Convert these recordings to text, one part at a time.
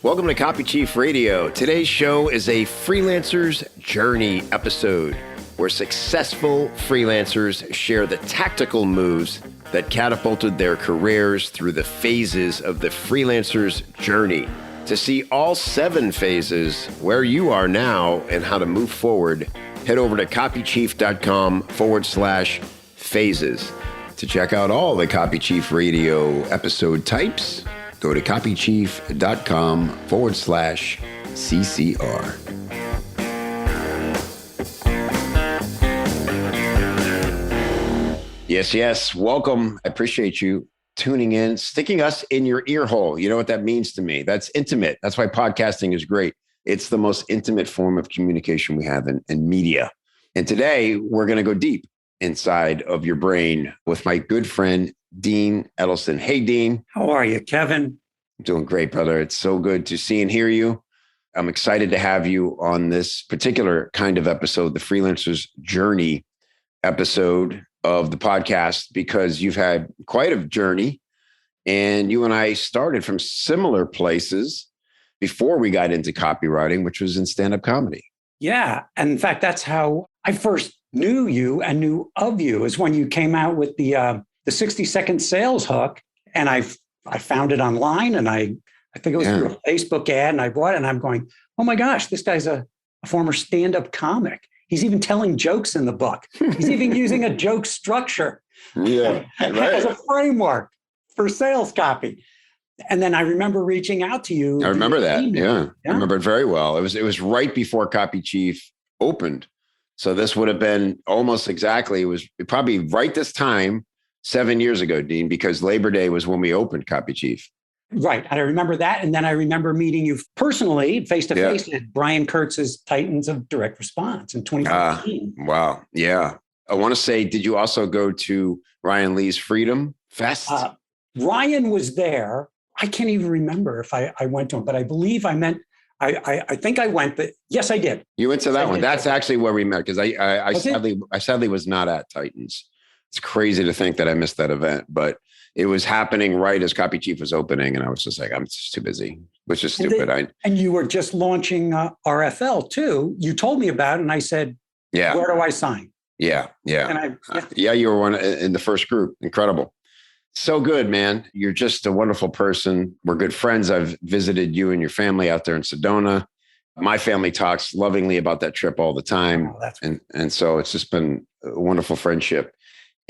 Welcome to Copy Chief Radio. Today's show is a freelancer's journey episode where successful freelancers share the tactical moves that catapulted their careers through the phases of the freelancer's journey. To see all 7 phases, where you are now, and how to move forward, head over to copychief.com/phases. To check out all the Copy Chief Radio episode types, go to copychief.com/CCR. Yes. Welcome. I appreciate you tuning in, sticking us in your ear hole. You know what that means to me? That's intimate. That's why podcasting is great. It's the most intimate form of communication we have in media. And today we're going to go deep inside of your brain with my good friend, Dean Edelson. Hey, Dean. How are you, Kevin? I'm doing great, brother. It's so good to see and hear you. I'm excited to have you on this particular kind of episode, the Freelancer's Journey episode of the podcast, because you've had quite a journey. And you and I started from similar places before we got into copywriting, which was in stand-up comedy. Yeah. And in fact, that's how I first knew you and knew of you, is when you came out with the 60-second sales hook. And I found it online, and I think it was through a Facebook ad, and I bought it, and I'm going, oh my gosh, this guy's a former stand-up comic. He's even telling jokes in the book. He's even using a joke structure as a framework for sales copy. And then I remember reaching out to you. I remember that. Yeah. I remember it very well. It was right before Copy Chief opened. So this would have been almost exactly, it was probably right this time 7 years ago, Dean, because Labor Day was when we opened Copy Chief. Right. And I remember that. And then I remember meeting you personally, face-to-face, at Brian Kurtz's Titans of Direct Response in 2015. Wow. Yeah. I want to say, did you also go to Ryan Lee's Freedom Fest? Ryan was there. I can't even remember if I went to him, but I believe I think I went, but yes, I did. You went to that one. That's actually where we met, because I sadly was not at Titans. It's crazy to think that I missed that event, but it was happening right as Copy Chief was opening. And I was just like, I'm just too busy, which is stupid. And you were just launching RFL too. You told me about it, and I said, where do I sign? Yeah. And you were one in the first group. Incredible. So good, man. You're just a wonderful person. We're good friends. I've visited you and your family out there in Sedona. My family talks lovingly about that trip all the time. And so it's just been a wonderful friendship.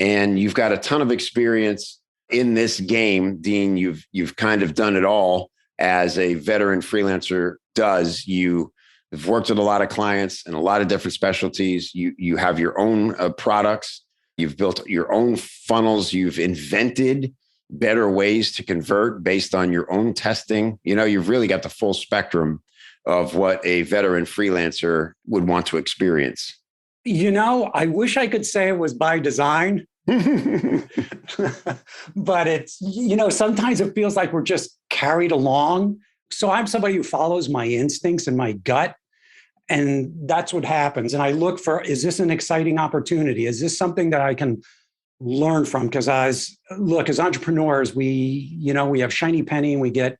And you've got a ton of experience in this game, Dean. You've kind of done it all as a veteran freelancer does. You have worked with a lot of clients and a lot of different specialties. You have your own products. You've built your own funnels. You've invented better ways to convert based on your own testing. You know, you've really got the full spectrum of what a veteran freelancer would want to experience. You know, I wish I could say it was by design. But it's, sometimes it feels like we're just carried along. So I'm somebody who follows my instincts and my gut. And that's what happens. And I look for, is this an exciting opportunity? Is this something that I can learn from? Because as entrepreneurs, we have shiny penny, and we get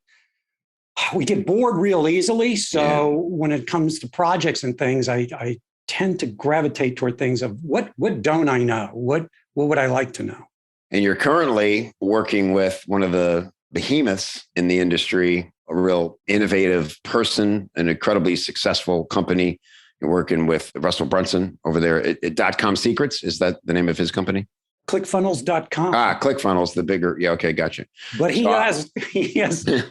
bored real easily. So when it comes to projects and things, I tend to gravitate toward things of what don't I know? What would I like to know? And you're currently working with one of the behemoths in the industry, a real innovative person, an incredibly successful company. You're working with Russell Brunson over there at .com Secrets. Is that the name of his company? ClickFunnels.com. ClickFunnels, the bigger. Yeah. Okay. Gotcha. But he has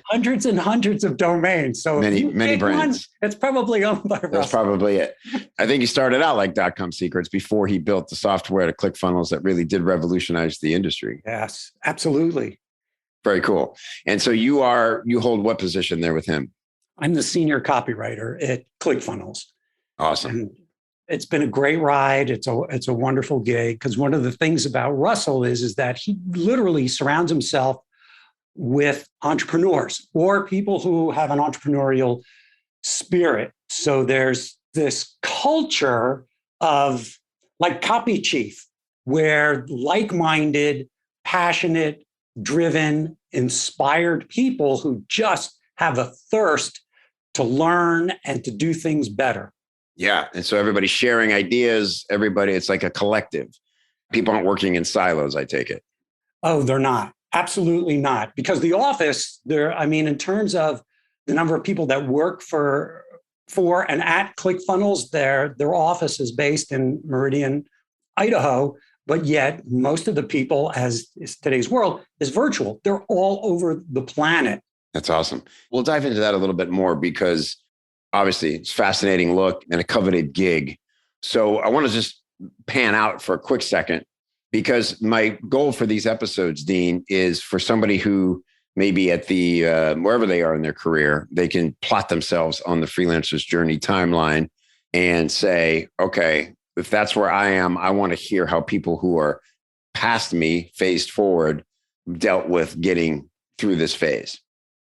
hundreds and hundreds of domains. So many brands. It's probably owned by Russell. That's probably it. I think he started out like .com Secrets before he built the software to ClickFunnels that really did revolutionize the industry. Yes, absolutely. Very cool. And so you hold what position there with him? I'm the senior copywriter at ClickFunnels. Awesome. And it's been a great ride. It's a wonderful gig, because one of the things about Russell is that he literally surrounds himself with entrepreneurs or people who have an entrepreneurial spirit. So there's this culture of like Copy Chief, where like-minded, passionate, driven, inspired people who just have a thirst to learn and to do things better. Yeah. And so everybody's sharing ideas. It's like a collective. People aren't working in silos, I take it. Oh, they're not. Absolutely not. Because the office, in terms of the number of people that work for and at ClickFunnels, their office is based in Meridian, Idaho. But yet most of the people, as is today's world, is virtual. They're all over the planet. That's awesome. We'll dive into that a little bit more because obviously it's a fascinating look and a coveted gig. So I want to just pan out for a quick second because my goal for these episodes, Dean, is for somebody who maybe at the wherever they are in their career, they can plot themselves on the freelancer's journey timeline and say, okay, if that's where I am, I want to hear how people who are past me, phased forward, dealt with getting through this phase.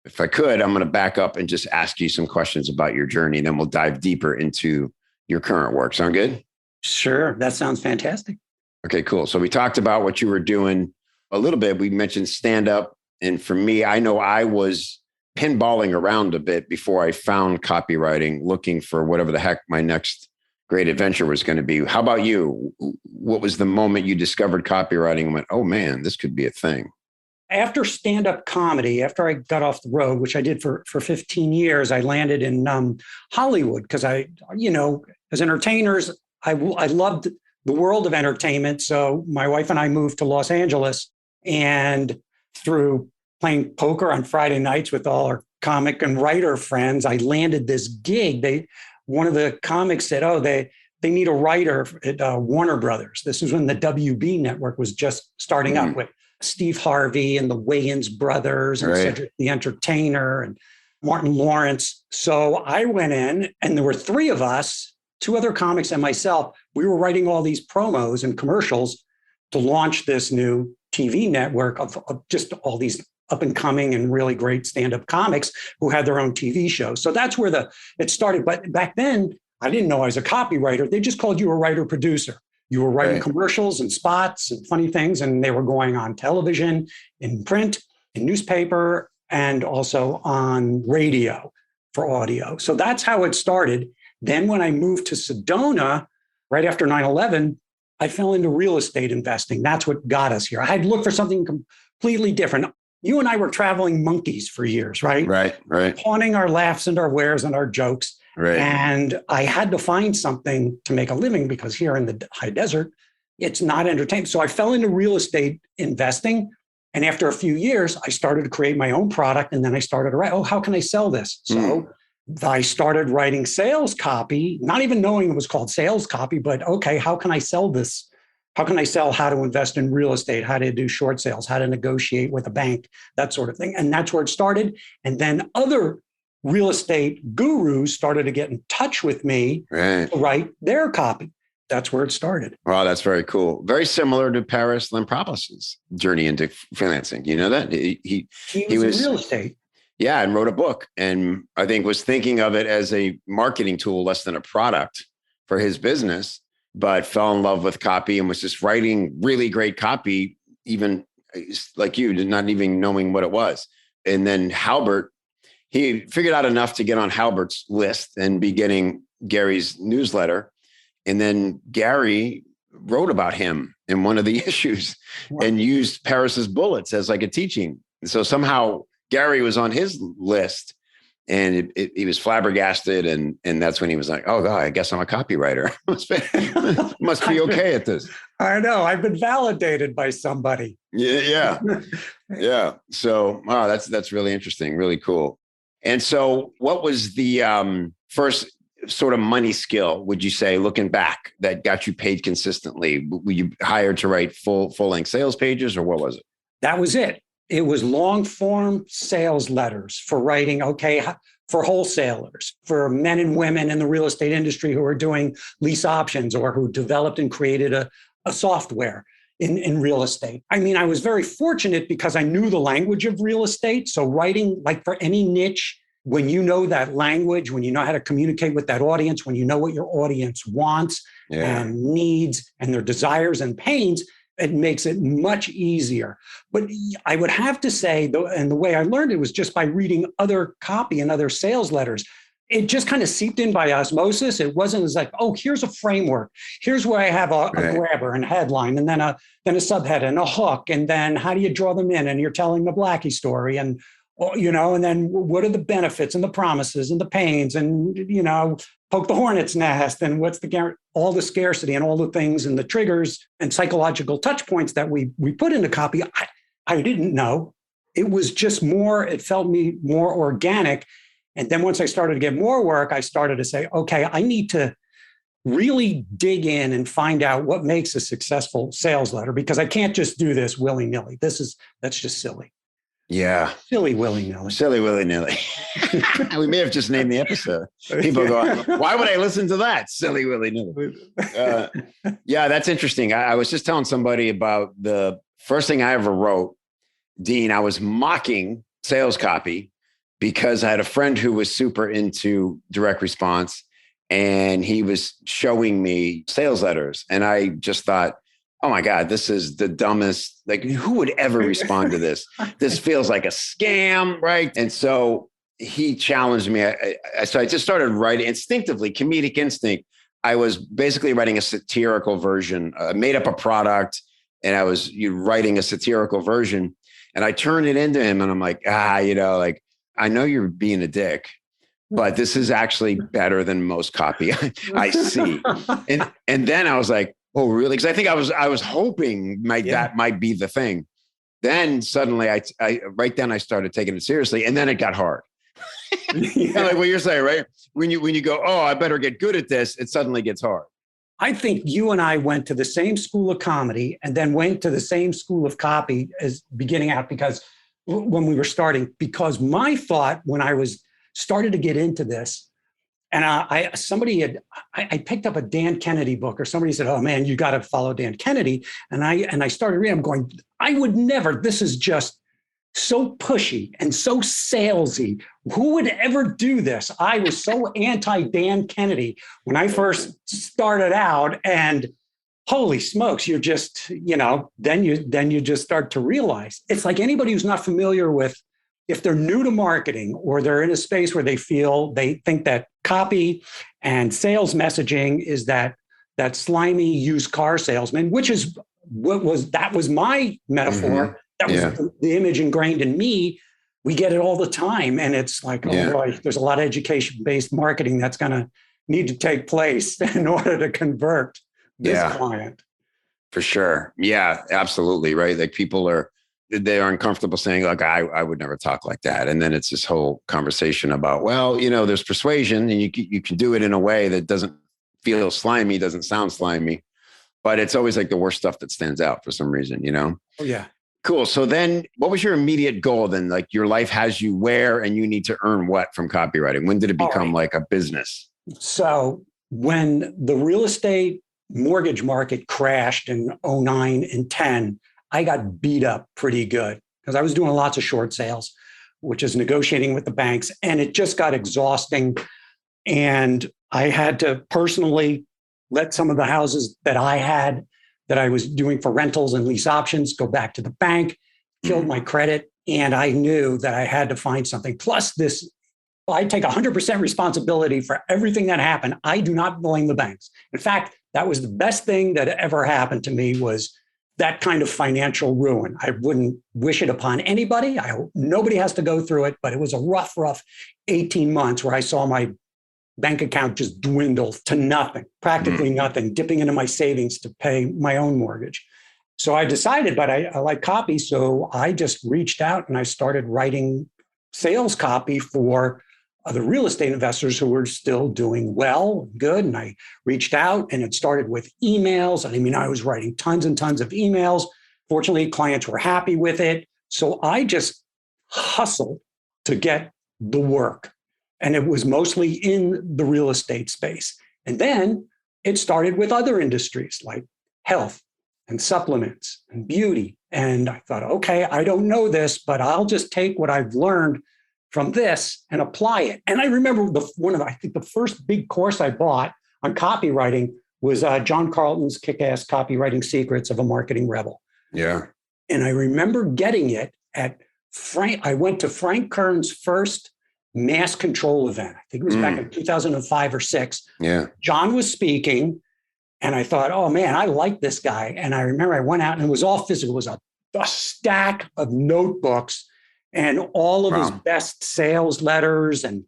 If I could, I'm going to back up and just ask you some questions about your journey, and then we'll dive deeper into your current work. Sound good? Sure. That sounds fantastic. Okay, cool. So we talked about what you were doing a little bit. We mentioned stand-up. And for me, I know I was pinballing around a bit before I found copywriting, looking for whatever the heck my next great adventure was going to be. How about you? What was the moment you discovered copywriting and went, oh man, this could be a thing? After stand-up comedy, after I got off the road, which I did for 15 years, I landed in Hollywood because as entertainers, I loved the world of entertainment. So my wife and I moved to Los Angeles, and through playing poker on Friday nights with all our comic and writer friends, I landed this gig. One of the comics said, oh, they need a writer at Warner Brothers. This is when the WB network was just starting up with Steve Harvey and the Wayans brothers and Cedric the Entertainer and Martin Lawrence. So I went in, and there were three of us, two other comics and myself. We were writing all these promos and commercials to launch this new TV network of just all these up and coming and really great stand-up comics who had their own TV shows. So that's where it started. But back then, I didn't know I was a copywriter. They just called you a writer-producer. You were writing commercials and spots and funny things, and they were going on television, in print, in newspaper, and also on radio for audio. So that's how it started. Then when I moved to Sedona, right after 9/11, I fell into real estate investing. That's what got us here. I had looked for something completely different. You and I were traveling monkeys for years, right? Right. Pawning our laughs and our wares and our jokes. Right. And I had to find something to make a living because here in the high desert, it's not entertainment. So I fell into real estate investing. And after a few years, I started to create my own product. And then I started to write, how can I sell this? So I started writing sales copy, not even knowing it was called sales copy, but okay, how can I sell this? How can I sell how to invest in real estate, how to do short sales, how to negotiate with a bank, that sort of thing. And that's where it started. And then other real estate gurus started to get in touch with me to write their copy. That's where it started. Wow, that's very cool. Very similar to Paris Lampropos's journey into freelancing. You know that? He was in real estate. Yeah, and wrote a book, and I think was thinking of it as a marketing tool less than a product for his business, but fell in love with copy and was just writing really great copy, even like you, not even knowing what it was. And then Halbert, he figured out enough to get on Halbert's list and be getting Gary's newsletter. And then Gary wrote about him in one of the issues and used Paris's bullets as like a teaching. And so somehow Gary was on his list, and he was flabbergasted. And that's when he was like, oh God, I guess I'm a copywriter. Must be okay at this. I know. I've been validated by somebody. Yeah. So, wow, that's really interesting. Really cool. And so what was the first sort of money skill, would you say, looking back, that got you paid consistently? Were you hired to write full-length sales pages, or what was it? That was it. It was long form sales letters for writing, for wholesalers, for men and women in the real estate industry who are doing lease options or who developed and created a software in real estate. I mean, I was very fortunate because I knew the language of real estate. So writing, like for any niche, when you know that language, when you know how to communicate with that audience, when you know what your audience wants and needs and their desires and pains, It makes it much easier. But I would have to say, and the way I learned it was just by reading other copy and other sales letters. It just kind of seeped in by osmosis. It wasn't as like, oh, here's a framework. Here's where I have a grabber and a headline, and then a subhead and a hook. And then how do you draw them in? And you're telling the Blackie story. And, and then what are the benefits and the promises and the pains and, poke the hornet's nest and what's the guarantee, all the scarcity and all the things and the triggers and psychological touch points that we put into copy. I didn't know. It was just it felt me more organic. And then once I started to get more work, I started to say, okay, I need to really dig in and find out what makes a successful sales letter, because I can't just do this willy-nilly. That's just silly. Yeah. Silly willy-nilly. Silly willy-nilly. We may have just named the episode. People go, why would I listen to that? Silly willy-nilly. Yeah, that's interesting. I was just telling somebody about the first thing I ever wrote, Dean. I was mocking sales copy because I had a friend who was super into direct response, and he was showing me sales letters. And I just thought, oh my God, this is the dumbest, like, who would ever respond to this? This feels like a scam, right? And so he challenged me. So I just started writing instinctively, comedic instinct. I was basically writing a satirical version. I made up a product and I was writing a satirical version, and I turned it into him, and I'm like, I know you're being a dick, but this is actually better than most copy I see. And then I was like, oh, really? Because I think I was hoping that might be the thing. Then suddenly I started taking it seriously, and then it got hard. Like what you're saying, right? When you go, oh, I better get good at this, it suddenly gets hard. I think you and I went to the same school of comedy and then went to the same school of copy as beginning out, because when we were starting, because my thought when I started to get into this, and I picked up a Dan Kennedy book, or somebody said, oh man, you got to follow Dan Kennedy. And I started reading, I'm going, I would never, this is just so pushy and so salesy. Who would ever do this? I was so anti Dan Kennedy when I first started out, and holy smokes, you're just, then you just start to realize it's like anybody who's not familiar with, if they're new to marketing or they're in a space where they think that copy and sales messaging is that slimy used car salesman, which is that was my metaphor. Mm-hmm. That was the image ingrained in me. We get it all the time. And it's like, oh boy, there's a lot of education-based marketing that's going to need to take place in order to convert this client. For sure. Yeah, absolutely. Right. Like they're uncomfortable saying, like, I would never talk like that. And then it's this whole conversation about, well, there's persuasion, and you can do it in a way that doesn't feel slimy, doesn't sound slimy, but it's always like the worst stuff that stands out for some reason, Oh, yeah. Cool. So then what was your immediate goal then? Like, your life has you where, and you need to earn what from copywriting? When did it become like a business? So when the real estate mortgage market crashed in 2009 and 10, I got beat up pretty good because I was doing lots of short sales, which is negotiating with the banks. And it just got exhausting. And I had to personally let some of the houses that I was doing for rentals and lease options go back to the bank, killed my credit. And I knew that I had to find something. Plus I take 100% responsibility for everything that happened. I do not blame the banks. In fact, that was the best thing that ever happened to me, was that kind of financial ruin. I wouldn't wish it upon anybody. I hope nobody has to go through it, but it was a rough 18 months where I saw my bank account just dwindle to nothing, practically nothing, dipping into my savings to pay my own mortgage. So I decided, but I like copy. So I just reached out and I started writing sales copy for other real estate investors who were still doing well, good. And I reached out, and it started with emails. I was writing tons and tons of emails. Fortunately, clients were happy with it. So I just hustled to get the work. And it was mostly in the real estate space. And then it started with other industries like health and supplements and beauty. And I thought, okay, I don't know this, but I'll just take what I've learned from this and apply it. And I remember I think the first big course I bought on copywriting was John Carlton's Kick-Ass Copywriting Secrets of a Marketing Rebel. Yeah. And I remember getting it at I went to Frank Kern's first mass control event. I think it was back in 2005 or 6. Yeah. John was speaking, and I thought, oh man, I like this guy. And I remember I went out and it was all physical. It was a stack of notebooks and all of his best sales letters and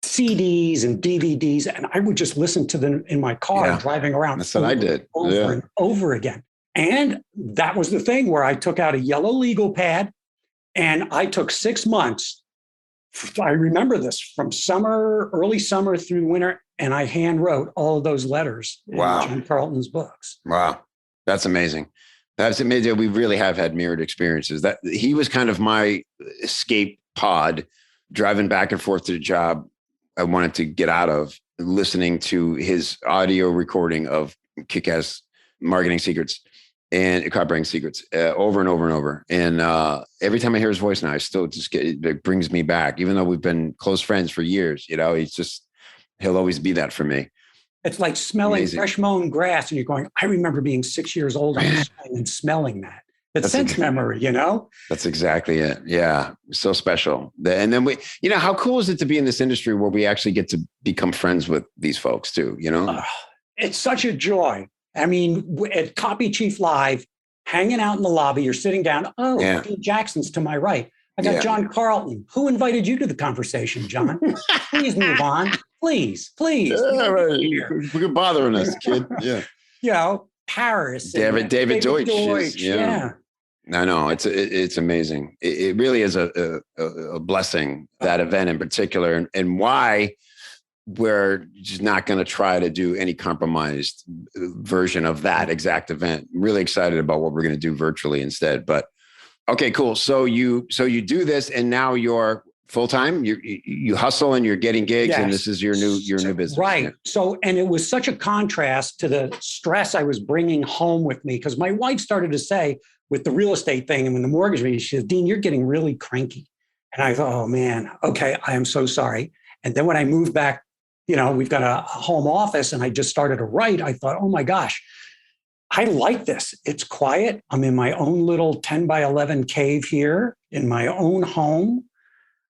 CDs and DVDs. And I would just listen to them in my car driving around. That's what I did. Over and over again. And that was the thing where I took out a yellow legal pad and I took 6 months. I remember this from early summer through winter, and I hand wrote all of those letters in John Carlton's books. Wow. That's amazing. That's amazing. We really have had mirrored experiences. That he was kind of my escape pod, driving back and forth to the job I wanted to get out of, listening to his audio recording of Kick-Ass Marketing Secrets and Copywriting Secrets over and over and over. And every time I hear his voice now, I still just it brings me back, even though we've been close friends for years. He'll always be that for me. It's like smelling fresh mown grass, and you're going, I remember being 6 years old and smelling that. It's sense memory, That's exactly it. Yeah. So special. And then how cool is it to be in this industry where we actually get to become friends with these folks too, It's such a joy. I mean, at Copy Chief Live, hanging out in the lobby, you're sitting down. Oh, Dean Jackson's to my right. I got John Carlton. Who invited you to the conversation, John? Please move on. Please. Yeah, right. You're bothering us, kid. Yeah. Paris. David Deutsch. Yeah. I know. It's amazing. It really is a blessing, that event in particular, and why we're just not going to try to do any compromised version of that exact event. I'm really excited about what we're going to do virtually instead. But okay, cool. So you do this, and now you're full-time. You hustle and you're getting gigs, and this is your new business. Right. Yeah. So, and it was such a contrast to the stress I was bringing home with me, because my wife started to say with the real estate thing and when the mortgage rate, she said, Dean, you're getting really cranky. And I thought, oh man, okay, I am so sorry. And then when I moved back, we've got a home office and I just started to write, I thought, oh my gosh, I like this. It's quiet. I'm in my own little 10 by 11 cave here in my own home.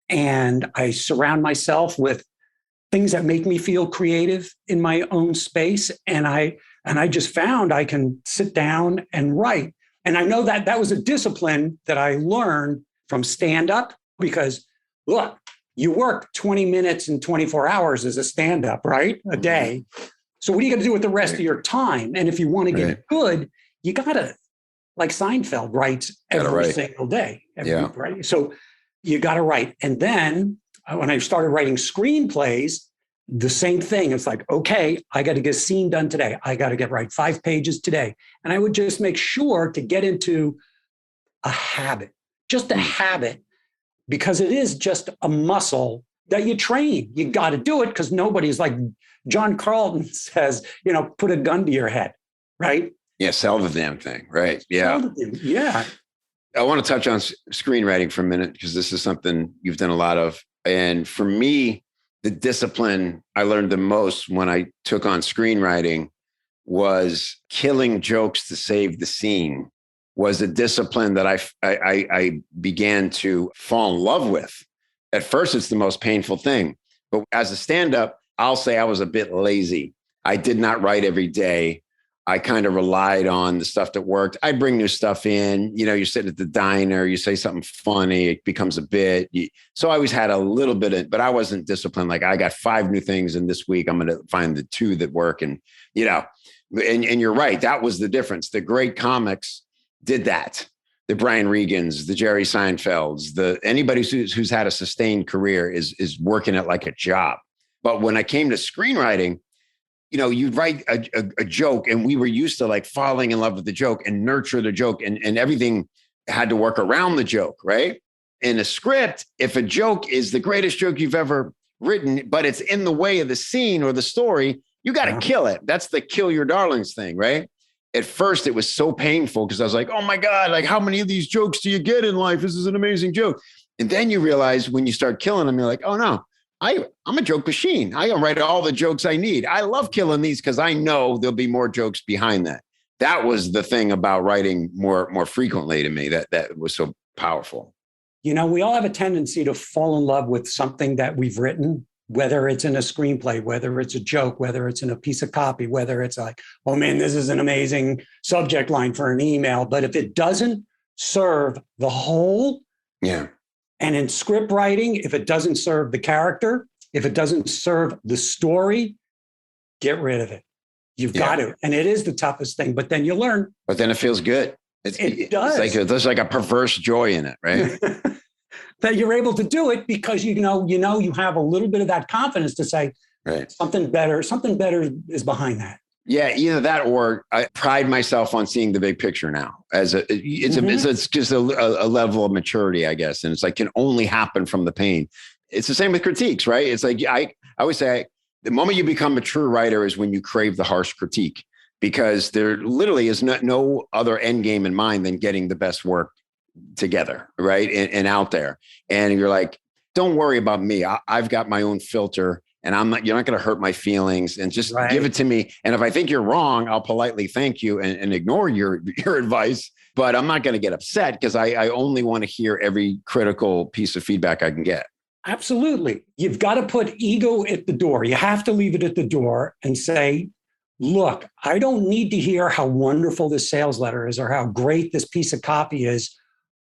And I surround myself with things that make me feel creative in my own space. And I just found I can sit down and write. And I know that was a discipline that I learned from stand-up, because look, you work 20 minutes and 24 hours as a stand-up, right? A day. So what are you going to do with the rest of your time? And if you want to get good, you got to, like Seinfeld writes every single day. Right? So you got to write. And then when I started writing screenplays, the same thing. It's like, okay, I got to get a scene done today. I got to write 5 pages today. And I would just make sure to get into a habit, just a habit, because it is just a muscle that you train. You got to do it, because nobody's like John Carlton says, put a gun to your head, right? Yeah, sell the damn thing, right? Yeah. Yeah. I want to touch on screenwriting for a minute, because this is something you've done a lot of. And for me, the discipline I learned the most when I took on screenwriting was killing jokes to save the scene. Was a discipline that I began to fall in love with. At first, it's the most painful thing. But as a stand-up, I'll say I was a bit lazy. I did not write every day. I kind of relied on the stuff that worked. I bring new stuff in. You're sitting at the diner, you say something funny, it becomes a bit. So I always had a little bit of, but I wasn't disciplined. Like, I got 5 new things, and this week I'm going to find the 2 that work. And, and you're right. That was the difference. The great comics did that. The Brian Regans, the Jerry Seinfelds, anybody who's had a sustained career is working it like a job. But when I came to screenwriting, you'd write a joke, and we were used to like falling in love with the joke and nurture the joke, and everything had to work around the joke, right? In a script, if a joke is the greatest joke you've ever written, but it's in the way of the scene or the story, you got to kill it. That's the kill your darlings thing, right? At first, it was so painful, because I was like, oh my God, like, how many of these jokes do you get in life? This is an amazing joke. And then you realize when you start killing them, you're like, oh no, I'm a joke machine. I can write all the jokes I need. I love killing these because I know there'll be more jokes behind that. That was the thing about writing more frequently to me that was so powerful. We all have a tendency to fall in love with something that we've written, whether it's in a screenplay, whether it's a joke, whether it's in a piece of copy, whether it's like, oh man, this is an amazing subject line for an email. But if it doesn't serve the whole, yeah. And in script writing, if it doesn't serve the character, if it doesn't serve the story, get rid of it. You've got to. And it is the toughest thing, but then you learn. But then it feels good. It does. There's like a perverse joy in it, right? That you're able to do it because you have a little bit of that confidence to say, right, something better is behind that. Yeah, either that or I pride myself on seeing the big picture now. It's just a level of maturity, I guess, and it's like can only happen from the pain. It's the same with critiques, right? It's like I always say the moment you become a true writer is when you crave the harsh critique, because there literally is no other end game in mind than getting the best work together, right, and out there. And you're like, don't worry about me. I've got my own filter. And you're not going to hurt my feelings, and just give it to me. And if I think you're wrong, I'll politely thank you and ignore your advice. But I'm not going to get upset because I only want to hear every critical piece of feedback I can get. Absolutely. You've got to put ego at the door. You have to leave it at the door and say, look, I don't need to hear how wonderful this sales letter is or how great this piece of copy is.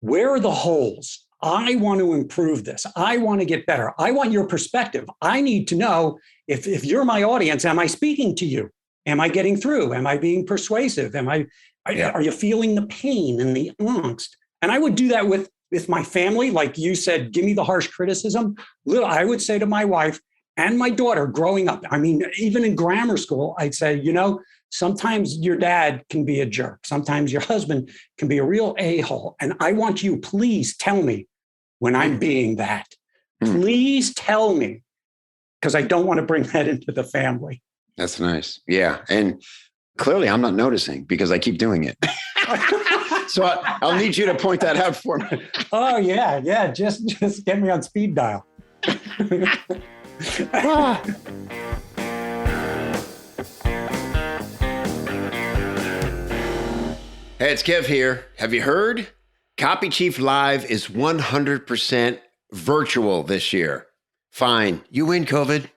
Where are the holes? I want to improve this. I want to get better. I want your perspective. I need to know if you're my audience, am I speaking to you? Am I getting through? Am I being persuasive? Are you feeling the pain and the angst? And I would do that with my family. Like you said, give me the harsh criticism. I would say to my wife and my daughter growing up, I mean, even in grammar school, I'd say, sometimes your dad can be a jerk. Sometimes your husband can be a real a-hole. And I want you, please tell me when I'm being that. Please tell me, because I don't want to bring that into the family. That's nice. Yeah. And clearly I'm not noticing because I keep doing it. So I'll need you to point that out for me. Oh, yeah. Yeah. Just get me on speed dial. Hey, it's Kev here. Have you heard? Copy Chief Live is 100% virtual this year. Fine, you win, COVID.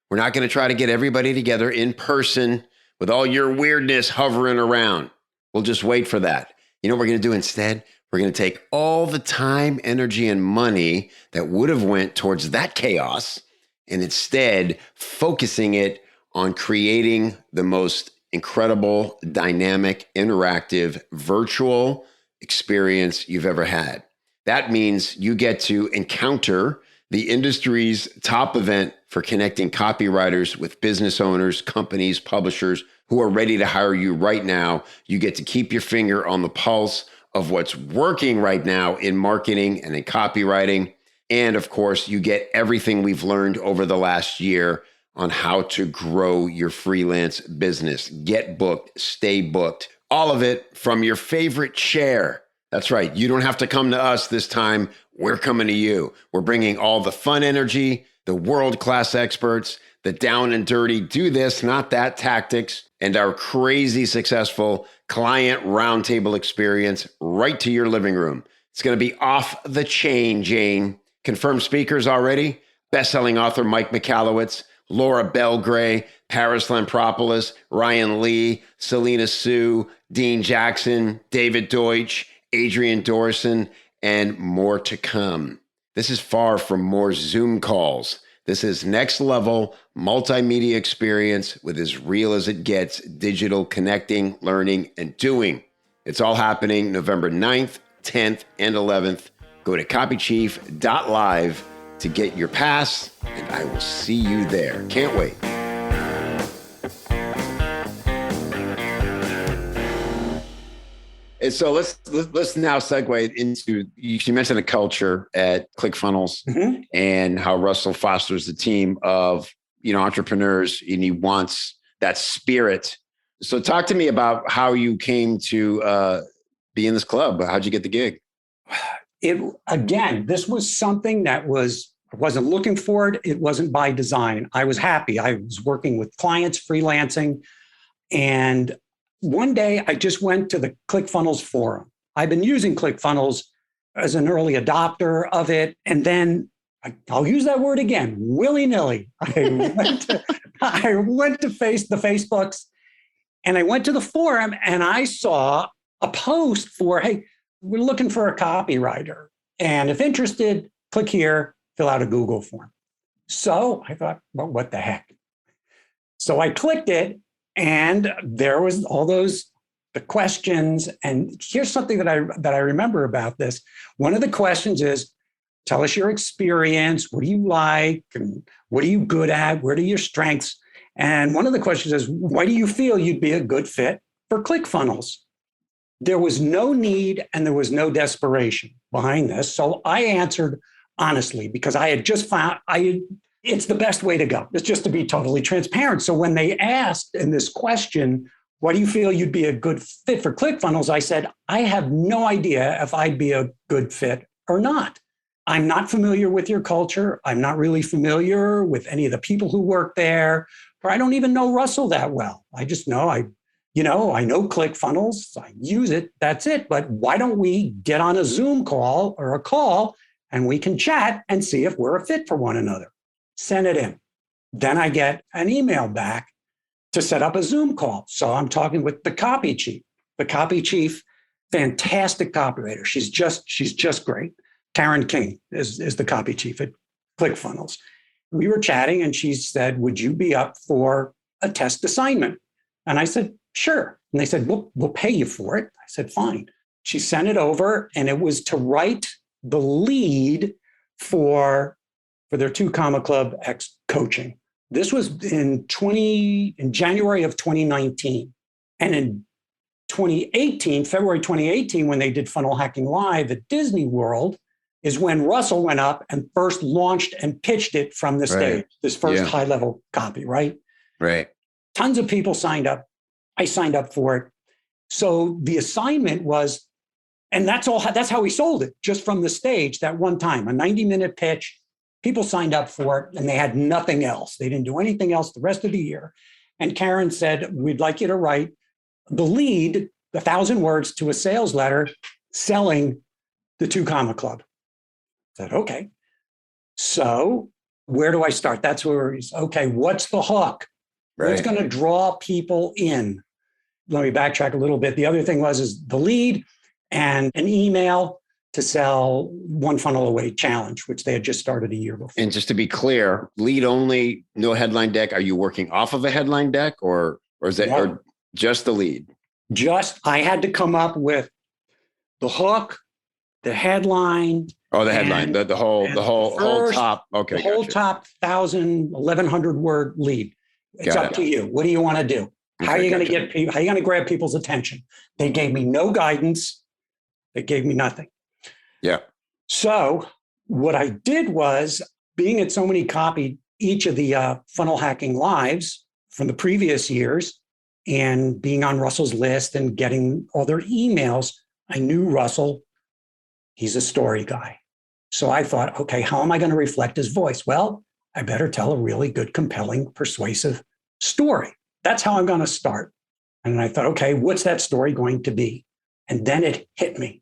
We're not going to try to get everybody together in person with all your weirdness hovering around. We'll just wait for that. You know what we're going to do instead? We're going to take all the time, energy, and money that would have went towards that chaos and instead focusing it on creating the most incredible, dynamic, interactive, virtual experience you've ever had. That means you get to encounter the industry's top event for connecting copywriters with business owners, companies, publishers who are ready to hire you right now. You get to keep your finger on the pulse of what's working right now in marketing and in copywriting. And of course, you get everything we've learned over the last year on how to grow your freelance business. Get booked, stay booked, all of it from your favorite chair. That's right. You don't have to come to us this time. We're coming to you. We're bringing all the fun energy, the world-class experts, the down and dirty, do this, not that tactics, and our crazy successful client roundtable experience right to your living room. It's going to be off the chain, Jane. Confirmed speakers already. Best-selling author Mike Michalowicz, Laura Belgray, Paris Lampropoulos, Ryan Lee, Selena Sue, Dean Jackson, David Deutsch, Adrian Dorson, and more to come. This is far from more Zoom calls. This is next level multimedia experience with as real as it gets, digital connecting, learning, and doing. It's all happening November 9th, 10th, and 11th. Go to copychief.live to get your pass, and I will see you there. Can't wait. And so let's now segue into, you mentioned the culture at ClickFunnels and how Russell fosters the team of, entrepreneurs, and he wants that spirit. So talk to me about how you came to be in this club. How'd you get the gig? This was something that was I wasn't looking for it. It wasn't by design. I was happy. I was working with clients, freelancing. And one day I just went to the ClickFunnels forum. I've been using ClickFunnels as an early adopter of it. And then I'll use that word again, willy-nilly. I went to the Facebooks, and I went to the forum, and I saw a post for, hey, we're looking for a copywriter. And if interested, click here, fill out a Google form. So I thought, well, what the heck? So I clicked it, and there was all the questions. And here's something that I remember about this. One of the questions is, tell us your experience. What do you like? And what are you good at? Where are your strengths? And one of the questions is, why do you feel you'd be a good fit for ClickFunnels? There was no need and there was no desperation behind this. So I answered honestly, because I had just found it's the best way to go. It's just to be totally transparent. So when they asked in this question, why do you feel you'd be a good fit for ClickFunnels? I said, I have no idea if I'd be a good fit or not. I'm not familiar with your culture. I'm not really familiar with any of the people who work there, or I don't even know Russell that well. I just know I know ClickFunnels. I use it. That's it. But why don't we get on a Zoom call or a call and we can chat and see if we're a fit for one another? Send it in. Then I get an email back to set up a Zoom call. So I'm talking with the copy chief. The copy chief, fantastic copywriter. She's just great. Karen King is the copy chief at ClickFunnels. We were chatting and she said, would you be up for a test assignment? And I said, sure. And they said, we'll pay you for it. I said, fine. She sent it over, and it was to write the lead for their 2 Comma Club X coaching. This was in January of 2019. And in February 2018, when they did Funnel Hacking Live at Disney World, is when Russell went up and first launched and pitched it from the stage, this first high-level copy, right? Right. Tons of people signed up. I signed up for it. So the assignment was, and that's how we sold it, just from the stage that one time, a 90-minute pitch. People signed up for it, and they had nothing else. They didn't do anything else the rest of the year. And Karen said, we'd like you to write the lead, 1,000 words to a sales letter selling the 2 Comma Club. I said, okay. So where do I start? That's where he's, okay, what's the hook? Right. What's going to draw people in? Let me backtrack a little bit. The other thing is the lead and an email to sell One Funnel Away challenge, which they had just started a year before. And just to be clear, lead only, no headline deck. Are you working off of a headline deck or is that or just the lead? I had to come up with the hook, the headline. Oh, the headline, the whole top. Okay. The whole top 1,000, 1,100 word lead. It's up to you. What do you want to do? How are you going to get people? How are you going to grab people's attention? They gave me no guidance. They gave me nothing. Yeah. So what I did was, being at so many each of the funnel hacking lives from the previous years, and being on Russell's list and getting all their emails, I knew Russell. He's a story guy. So I thought, okay, how am I going to reflect his voice? Well, I better tell a really good, compelling, persuasive story. That's how I'm going to start. And I thought, okay, what's that story going to be? And then it hit me.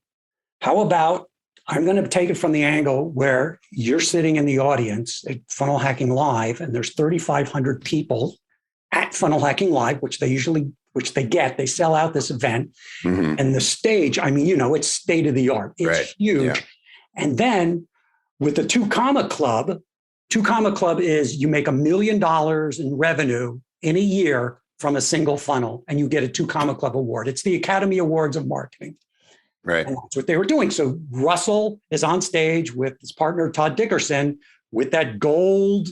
How about I'm going to take it from the angle where you're sitting in the audience at Funnel Hacking Live, and there's 3,500 people at Funnel Hacking Live, which they sell out this event. Mm-hmm. And the stage, it's state of the art. It's huge. Yeah. And then with the 2 Comma Club, 2 Comma Club is you make $1 million in revenue in a year from a single funnel, and you get a 2 Comma Club award. It's the Academy Awards of Marketing. Right. And that's what they were doing. So Russell is on stage with his partner, Todd Dickerson, with that gold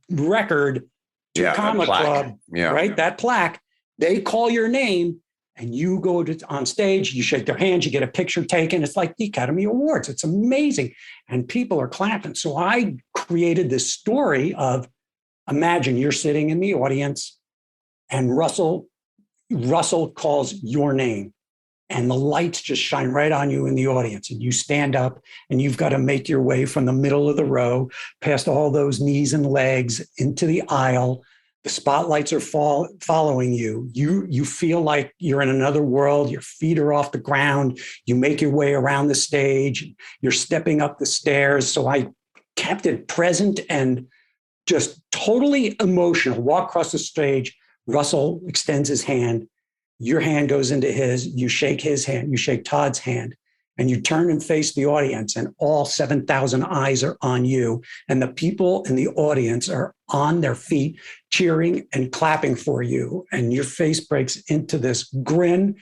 record, 2 Comma Club, right? That plaque. They call your name and you go on stage, you shake their hands, you get a picture taken. It's like the Academy Awards. It's amazing. And people are clapping. So I created this story of, imagine you're sitting in the audience and Russell calls your name. and the lights just shine right on you in the audience. And you stand up and you've got to make your way from the middle of the row, past all those knees and legs into the aisle. The spotlights are following you. You feel like you're in another world. Your feet are off the ground. You make your way around the stage. You're stepping up the stairs. So I kept it present and just totally emotional. Walk across the stage. Russell extends his hand. Your hand goes into his. You shake his hand. You shake Todd's hand. And you turn and face the audience, and all 7,000 eyes are on you. And the people in the audience are on their feet, cheering and clapping for you. And your face breaks into this grin,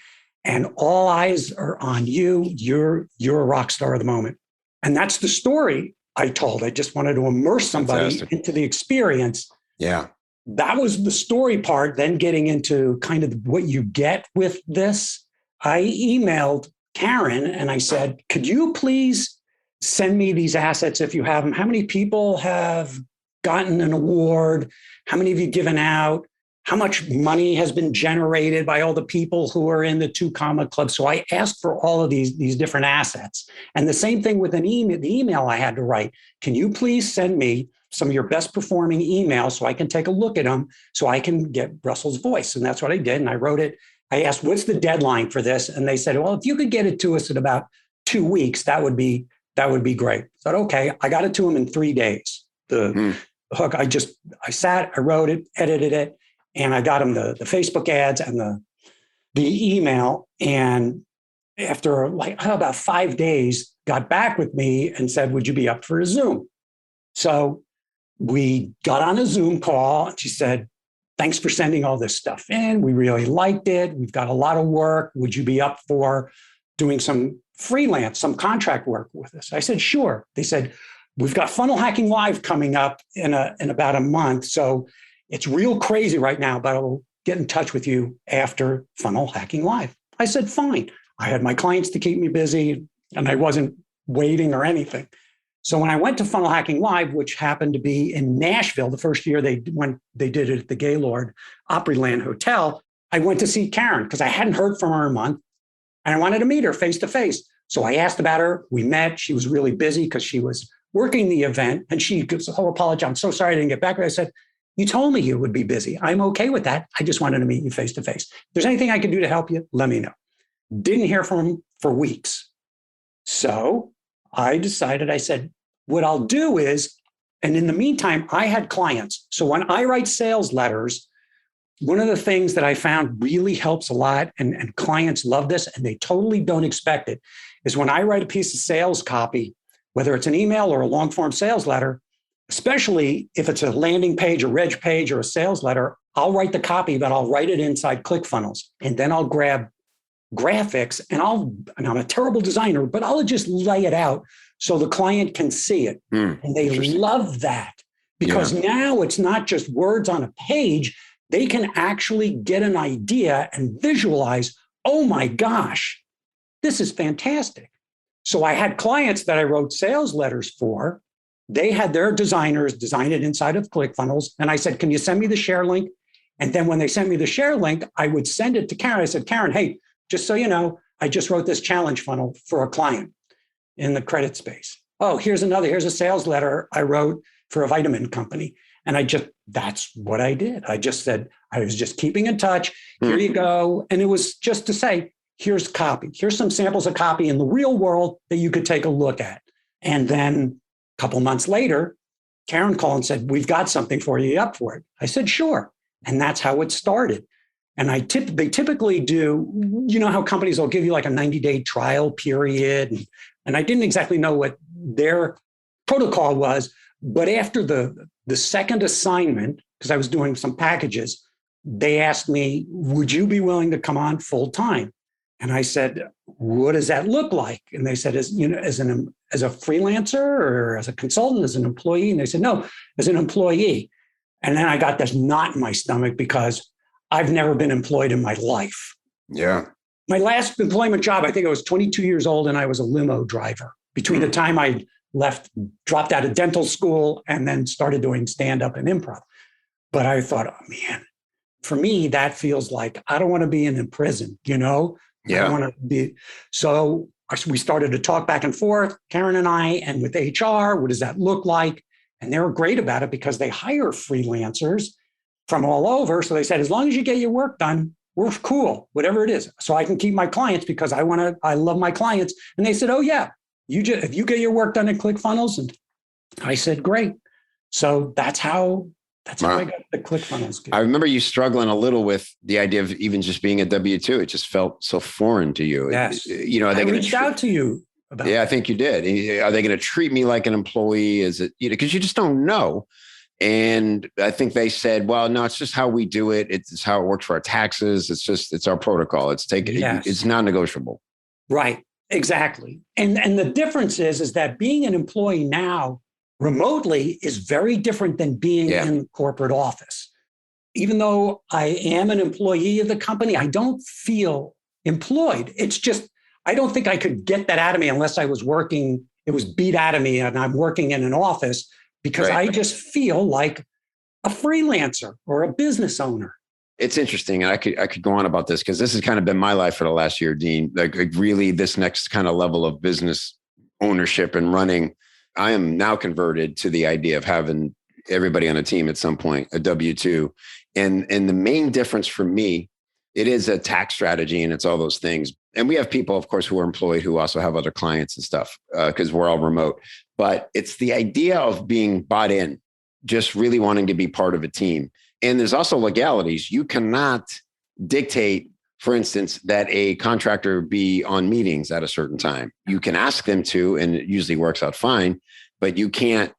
and all eyes are on you. You're a rock star of the moment. And that's the story I told. I just wanted to immerse somebody into the experience. Yeah. That was the story part. Then getting into kind of what you get with this, I emailed Karen and I said, could you please send me these assets if you have them? How many people have gotten an award? How many have you given out? How much money has been generated by all the people who are in the 2 Comma Club? So I asked for all of these different assets. And the same thing with the email I had to write. Can you please send me some of your best performing emails so I can take a look at them so I can get Russell's voice? And that's what I did. And I wrote it. I asked, what's the deadline for this? And they said, well, if you could get it to us in about 2 weeks, that would be great. I said, okay, I got it to them in 3 days. The hook, I sat, I wrote it, edited it, and I got them the Facebook ads and the email. And after about 5 days, got back with me and said, would you be up for a Zoom? So we got on a Zoom call, and she said, thanks for sending all this stuff in. We really liked it. We've got a lot of work. Would you be up for doing some freelance, some contract work with us? I said, sure. They said, we've got Funnel Hacking Live coming up in about a month. So it's real crazy right now, but I'll get in touch with you after Funnel Hacking Live. I said, fine. I had my clients to keep me busy and I wasn't waiting or anything. So when I went to Funnel Hacking Live, which happened to be in Nashville, the first year they did it at the Gaylord Opryland Hotel, I went to see Karen because I hadn't heard from her in a month and I wanted to meet her face to face. So I asked about her. We met. She was really busy because she was working the event. And she goes, oh, apology. I'm so sorry I didn't get back. I said, you told me you would be busy. I'm okay with that. I just wanted to meet you face to face. If there's anything I can do to help you, let me know. Didn't hear from him for weeks. So I decided, I said, what I'll do is, and in the meantime, I had clients. So when I write sales letters, one of the things that I found really helps a lot, and clients love this, and they totally don't expect it, is when I write a piece of sales copy, whether it's an email or a long form sales letter, especially if it's a landing page, a reg page, or a sales letter, I'll write the copy, but I'll write it inside ClickFunnels. And then I'll grab graphics and I'm a terrible designer, but I'll just lay it out so the client can see it. And they love that because now it's not just words on a page. They can actually get an idea and visualize, oh my gosh, this is fantastic. So I had clients that I wrote sales letters for. They had their designers design it inside of ClickFunnels. And I said, can you send me the share link? And then when they sent me the share link, I would send it to Karen. I said, Karen, hey, just so you know, I just wrote this challenge funnel for a client in the credit space. Oh, here's a sales letter I wrote for a vitamin company. And that's what I did. I just said, I was just keeping in touch. Here you go. And it was just to say, here's copy. Here's some samples of copy in the real world that you could take a look at. And then a couple months later, Karen called and said, we've got something for you. Up for it? I said, sure. And that's how it started. And they typically do, you know how companies will give you like a 90-day trial period. And I didn't exactly know what their protocol was, but after the second assignment, because I was doing some packages, they asked me, would you be willing to come on full time? And I said, what does that look like? And they said, as a freelancer or as a consultant, as an employee? And they said, no, as an employee. And then I got this knot in my stomach because I've never been employed in my life. Yeah. My last employment job, I think I was 22 years old and I was a limo driver. Between the time I dropped out of dental school and then started doing stand-up and improv. But I thought, oh man, for me, that feels like I don't want to be in prison, I don't Yeah. want to be. So we started to talk back and forth, Karen and I, and with HR, what does that look like? And they were great about it because they hire freelancers from all over. So they said, as long as you get your work done, we're cool, whatever it is. So I can keep my clients because I love my clients. And they said, oh yeah, if you get your work done at ClickFunnels. And I said, great. So that's how I got the ClickFunnels gig. I remember you struggling a little with the idea of even just being a W-2. It just felt so foreign to you. Yes. I reached out to you about I think you did. Are they going to treat me like an employee? Is it, because you just don't know. And I think they said, well, no, it's just how we do it. It's how it works for our taxes. It's our protocol. It's non-negotiable. Right. Exactly. And the difference is that being an employee now remotely is very different than being in the corporate office. Even though I am an employee of the company, I don't feel employed. It's just, I don't think I could get that out of me unless I was working, it was beat out of me and I'm working in an office, because I just feel like a freelancer or a business owner. It's interesting. And I could go on about this because this has kind of been my life for the last year, Dean. Like really this next kind of level of business ownership and running. I am now converted to the idea of having everybody on a team at some point, a W-2. And the main difference for me, it is a tax strategy and it's all those things. And we have people, of course, who are employed who also have other clients and stuff because we're all remote. But it's the idea of being bought in, just really wanting to be part of a team. And there's also legalities. You cannot dictate, for instance, that a contractor be on meetings at a certain time. You can ask them to, and it usually works out fine, but you can't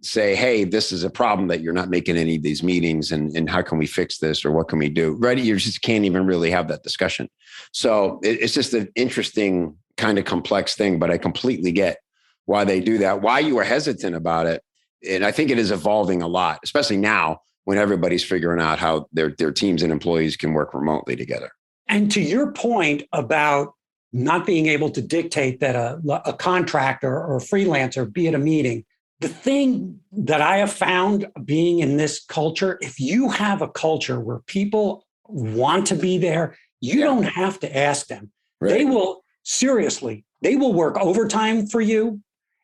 say, hey, this is a problem that you're not making any of these meetings and how can we fix this or what can we do? Right? You just can't even really have that discussion. So it's just an interesting kind of complex thing, but I completely get why they do that, why you were hesitant about it. And I think it is evolving a lot, especially now when everybody's figuring out how their teams and employees can work remotely together. And to your point about not being able to dictate that a contractor or a freelancer be at a meeting, the thing that I have found being in this culture, if you have a culture where people want to be there, you don't have to ask them. Right. They will work overtime for you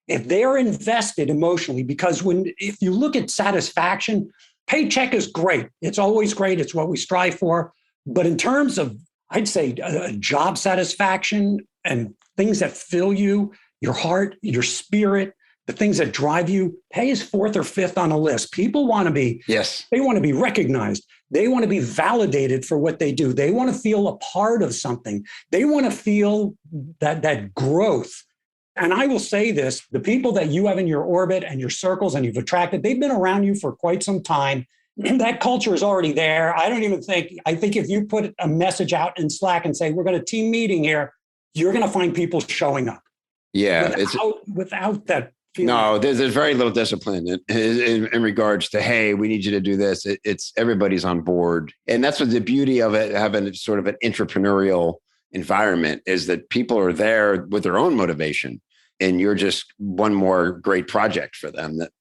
if they're invested emotionally, because if you look at satisfaction, paycheck is great. It's always great. It's what we strive for. But in terms of, I'd say, job satisfaction and things that fill you, your heart, your spirit, the things that drive you, pay is fourth or fifth on a list. People want to be, they want to be recognized. They want to be validated for what they do. They want to feel a part of something. They want to feel that growth. And I will say this, the people that you have in your orbit and your circles and you've attracted, they've been around you for quite some time. That culture is already there. I think if you put a message out in Slack and say, we're going to team meeting here, you're going to find people showing up. Yeah. Without that feeling. No, there's very little discipline in regards to, hey, we need you to do this. It's everybody's on board. And that's what the beauty of it, having sort of an entrepreneurial environment, is that people are there with their own motivation. And you're just one more great project for them. That,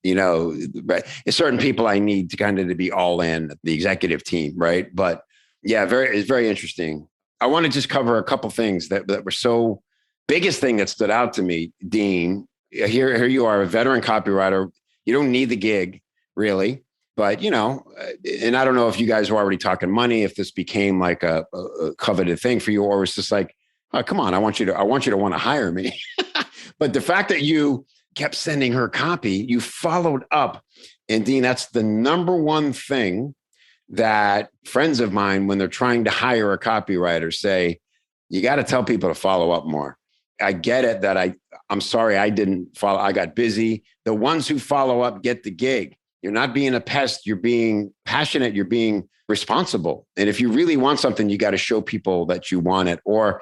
right? It's certain people I need to kind of to be all in, the executive team, right? But yeah, it's very interesting. I want to just cover a couple things that were so biggest thing that stood out to me, Dean. Here you are, a veteran copywriter. You don't need the gig, really. But, and I don't know if you guys were already talking money, if this became like a coveted thing for you, or it's just like, oh, come on, I want you to want to hire me. But the fact that you kept sending her copy, you followed up. And Dean, that's the number one thing that friends of mine, when they're trying to hire a copywriter, say, you got to tell people to follow up more. I get it that I'm sorry, I didn't follow. I got busy. The ones who follow up get the gig. You're not being a pest. You're being passionate. You're being responsible. And if you really want something, you got to show people that you want it. Or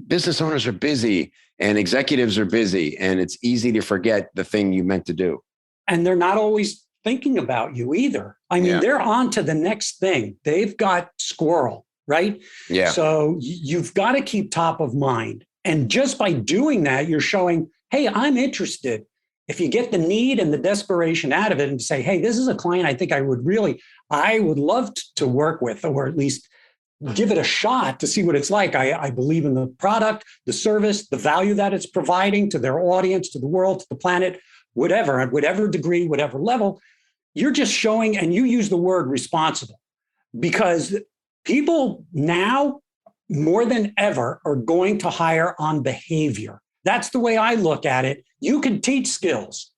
business owners are busy and executives are busy, and it's easy to forget the thing you meant to do. And they're not always thinking about you either. I mean, they're on to the next thing. They've got squirrel, right? Yeah. So you've got to keep top of mind. And just by doing that, you're showing, hey, I'm interested. If you get the need and the desperation out of it and say, hey, this is a client I think I would love to work with, or at least give it a shot to see what it's like. I believe in the product, the service, the value that it's providing to their audience, to the world, to the planet, whatever, at whatever degree, whatever level. You're just showing, and you use the word responsible, because people now more than ever are going to hire on behavior. That's the way I look at it. You can teach skills.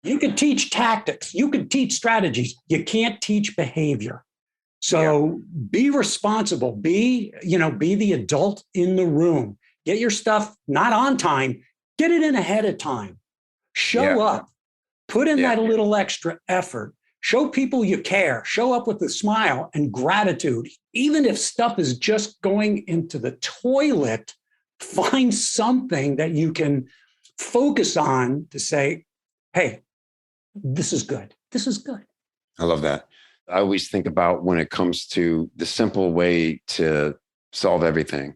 You can teach tactics. You can teach strategies. You can't teach behavior. So be responsible. Be the adult in the room. Get your stuff not on time. Get it in ahead of time. Show up. Put in that little extra effort. Show people you care. Show up with a smile and gratitude. Even if stuff is just going into the toilet, find something that you can focus on to say, hey, this is good. This is good. I love that. I always think about when it comes to the simple way to solve everything.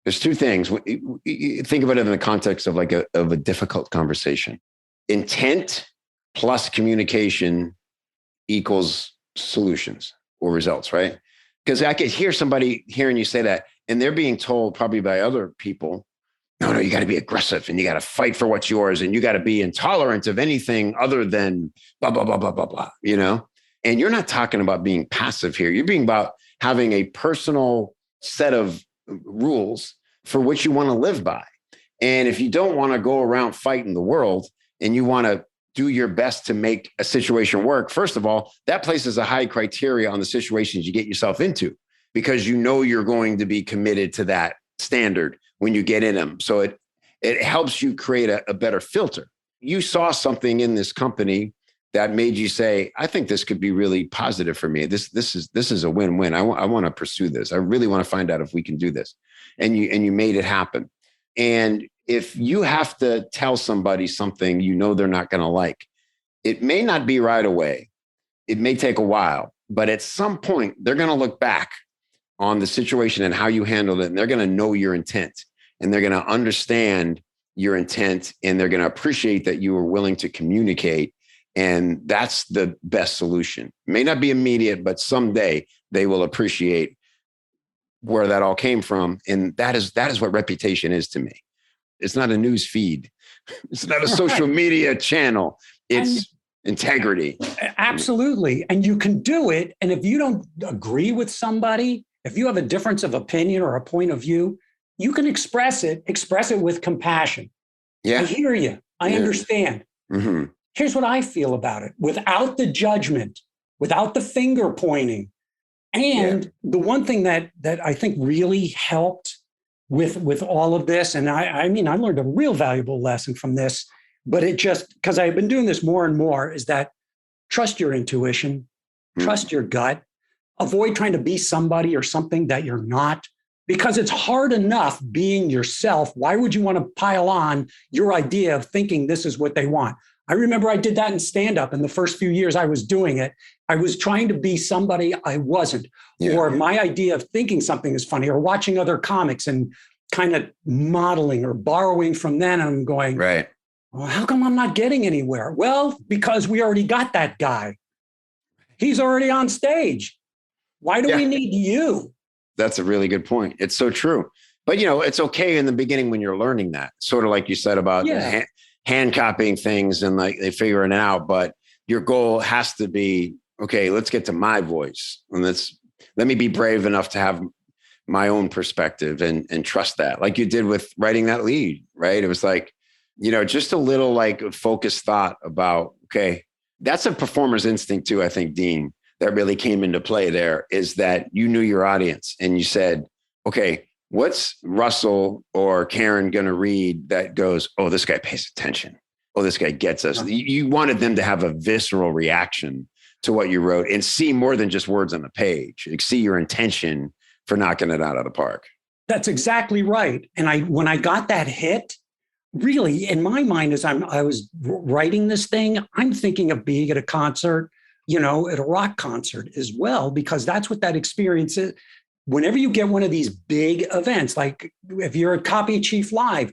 There's two things. Think of it in the context of a difficult conversation. Intent plus communication equals solutions or results, right? Because I could hear somebody hearing you say that, and they're being told probably by other people, no, you got to be aggressive and you got to fight for what's yours and you got to be intolerant of anything other than blah, blah, blah, blah, blah, blah, And you're not talking about being passive here. You're being about having a personal set of rules for which you want to live by. And if you don't want to go around fighting the world and you want to do your best to make a situation work, first of all, that places a high criteria on the situations you get yourself into, because you're going to be committed to that standard when you get in them. So it helps you create a better filter. You saw something in this company that made you say, I think this could be really positive for me. This is a win-win. I want to pursue this. I really want to find out if we can do this. And you made it happen. And if you have to tell somebody something they're not going to like, it may not be right away. It may take a while, but at some point they're going to look back on the situation and how you handled it. And they're going to know your intent, and they're going to understand your intent, and they're going to appreciate that you were willing to communicate. And that's the best solution. It may not be immediate, but someday they will appreciate where that all came from. And that is what reputation is to me. It's not a news feed. It's not a social media channel. It's integrity. Absolutely. And you can do it. And if you don't agree with somebody, if you have a difference of opinion or a point of view, you can express it with compassion. Yeah. I hear you. I understand. Mm-hmm. Here's what I feel about it, without the judgment, without the finger pointing. And the one thing that I think really helped with all of this, and I learned a real valuable lesson from this, but it just, because I've been doing this more and more, is that trust your intuition, trust your gut, avoid trying to be somebody or something that you're not, because it's hard enough being yourself. Why would you want to pile on your idea of thinking this is what they want? I remember I did that in stand-up in the first few years I was doing it. I was trying to be somebody I wasn't, or my idea of thinking something is funny, or watching other comics and kind of modeling or borrowing from them. And I'm going, right. Well, how come I'm not getting anywhere? Well, because we already got that guy. He's already on stage. Why do we need you? That's a really good point. It's so true. But, it's okay in the beginning when you're learning that, sort of like you said about hand copying things and they figuring it out. But your goal has to be, okay, let's get to my voice. And let me be brave enough to have my own perspective and trust that, like you did with writing that lead, right? It was like, just a little focused thought about, okay, that's a performer's instinct too, I think, Dean, that really came into play there, is that you knew your audience and you said, okay, what's Russell or Karen going to read that goes, oh, this guy pays attention. Oh, this guy gets us. You wanted them to have a visceral reaction to what you wrote and see more than just words on the page. See your intention for knocking it out of the park. That's exactly right. And when I got that hit, really, in my mind, as I was writing this thing, I'm thinking of being at a concert, at a rock concert as well, because that's what that experience is. Whenever you get one of these big events, like if you're at Copy Chief Live,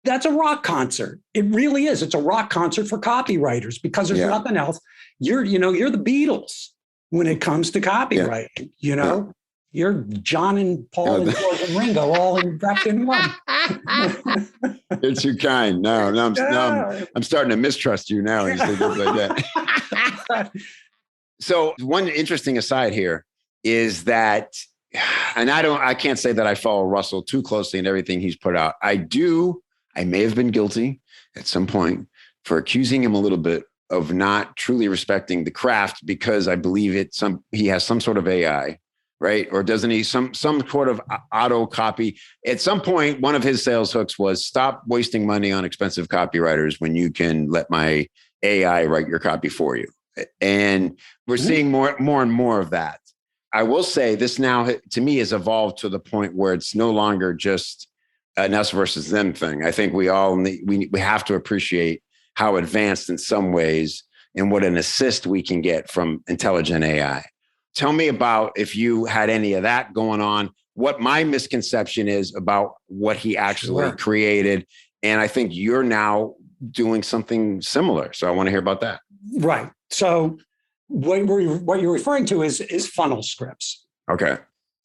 that's a rock concert. It really is. It's a rock concert for copywriters, because there's nothing else. You're the Beatles when it comes to copywriting, You're John and Paul and George and Ringo all wrapped in one. You're too kind. No, I'm starting to mistrust you now. You say things like that. So one interesting aside here is that, and I can't say that I follow Russell too closely in everything he's put out. I may have been guilty at some point for accusing him a little bit of not truly respecting the craft, because I believe he has some sort of AI, right? Or doesn't he some sort of auto copy? At some point, one of his sales hooks was, stop wasting money on expensive copywriters when you can let my AI write your copy for you. And we're seeing more and more of that. I will say this now, to me, has evolved to the point where it's no longer just an us versus them thing. I think we have to appreciate how advanced in some ways and what an assist we can get from intelligent AI. Tell me about, if you had any of that going on, what my misconception is about what he actually created. And I think you're now doing something similar. So I want to hear about that. Right. So what you're referring to is funnel scripts. Okay.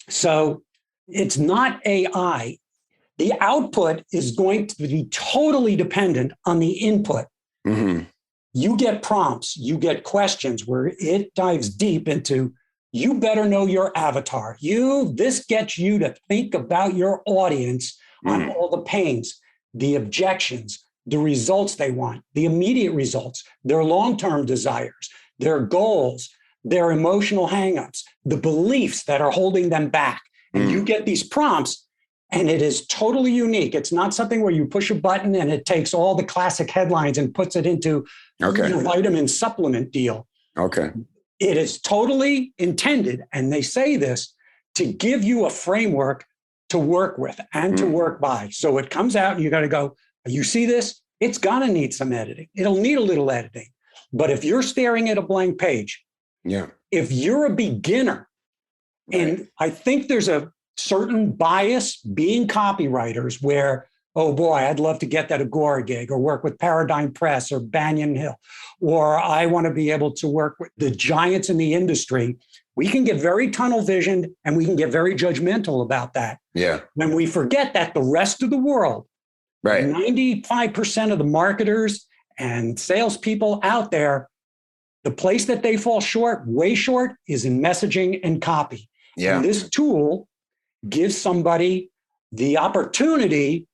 So it's not AI. The output is going to be totally dependent on the input. Mm-hmm. You get prompts, you get questions where it dives deep into, you better know your avatar. This gets you to think about your audience on all the pains, the objections, the results they want, the immediate results, their long-term desires, their goals, their emotional hangups, the beliefs that are holding them back. And you get these prompts, and it is totally unique. It's not something where you push a button and it takes all the classic headlines and puts it into your vitamin supplement deal. Okay. It is totally intended, and they say this, to give you a framework to work with and to work by. So it comes out and you got to go, you see this? It's going to need some editing. It'll need a little editing. But if you're staring at a blank page, if you're a beginner, and I think there's a certain bias being copywriters where, oh boy, I'd love to get that Agora gig or work with Paradigm Press or Banyan Hill, or I want to be able to work with the giants in the industry. We can get very tunnel visioned and we can get very judgmental about that. Yeah. When we forget that the rest of the world, 95% of the marketers and salespeople out there, the place that they fall short, way short, is in messaging and copy. Yeah. And this tool gives somebody the opportunity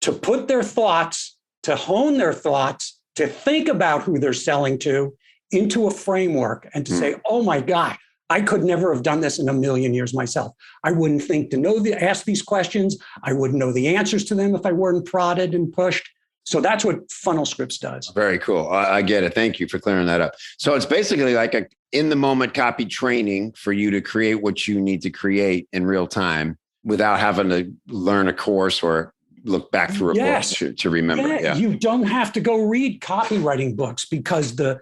to put their thoughts, to hone their thoughts, to think about who they're selling to into a framework and to say, oh my God, I could never have done this in a million years myself. I wouldn't think to ask these questions. I wouldn't know the answers to them if I weren't prodded and pushed. So that's what Funnel Scripts does. Very cool. I get it. Thank you for clearing that up. So it's basically like a in-the-moment copy training for you to create what you need to create in real time without having to learn a course or look back through a book to remember. Yeah. You don't have to go read copywriting books, because the